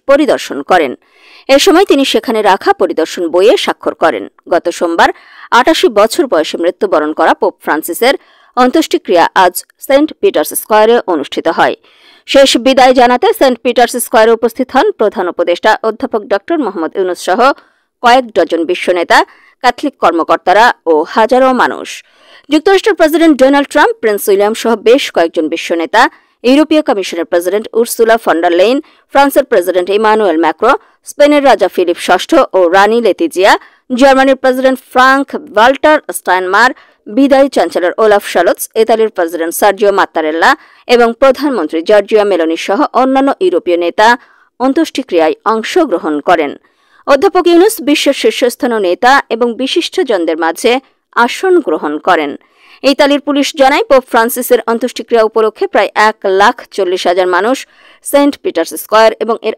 পরিদর্শন করেন। এ সময় তিনি সেখানে রাখা পরিদর্শন বইয়ে স্বাক্ষর করেন। গত সোমবার ৮৮ বছর বয়সে মৃত্যুবরণ করা পোপ ফ্রান্সিসের অন্ত্যেষ্টিক্রিয়া আজ সেন্ট পিটার্স স্কয়ারে অনুষ্ঠিত হয়। শেষ বিদায় জানাতে সেন্ট পিটার্স স্কয়ারে উপস্থিত হন প্রধান উপদেষ্টা অধ্যাপক ড মোহাম্মদ ইউনূস সহ কয়েক ডজন বিশ্বনেতা, ক্যাথলিক কর্মকর্তারা ও হাজারো মানুষ। যুক্তরাষ্ট্রের president Donald Trump, Prince William সহ বেশ কয়েকজন বিশ্বনেতা, ইউরোপীয় কমিশনের president Ursula von der Leyen, ফ্রান্সের প্রেসিডেন্ট ইমানুয়েল ম্যাক্রো, স্পেনের রাজা ফিলিপ ষষ্ঠ ও রানী লেতিজিয়া, জার্মানির প্রেসিডেন্ট ফ্রাঙ্ক ভাল্টার স্টাইনমার, বিদায়ী চ্যান্সেলর ওলাফ শালৎস, ইতালির প্রেসিডেন্ট সার্জিও মাত্তারেল্লা এবং প্রধানমন্ত্রী জর্জিয়া মেলোনি সহ অন্যান্য ইউরোপীয় নেতা অন্ত্যেষ্টিক্রিয়ায় অংশগ্রহণ করেন। অধ্যাপক ইউনূস বিশ্বের শীর্ষস্থানীয় নেতা এবং বিশিষ্টজনদের মাঝে আসন গ্রহণ করেন। ইতালির পুলিশ জানায় পোপ ফ্রান্সিসের অন্ত্যেষ্টিক্রিয়া উপলক্ষে প্রায় ১,৪০,০০০ মানুষ সেন্ট পিটার্স স্কয়ার এবং এর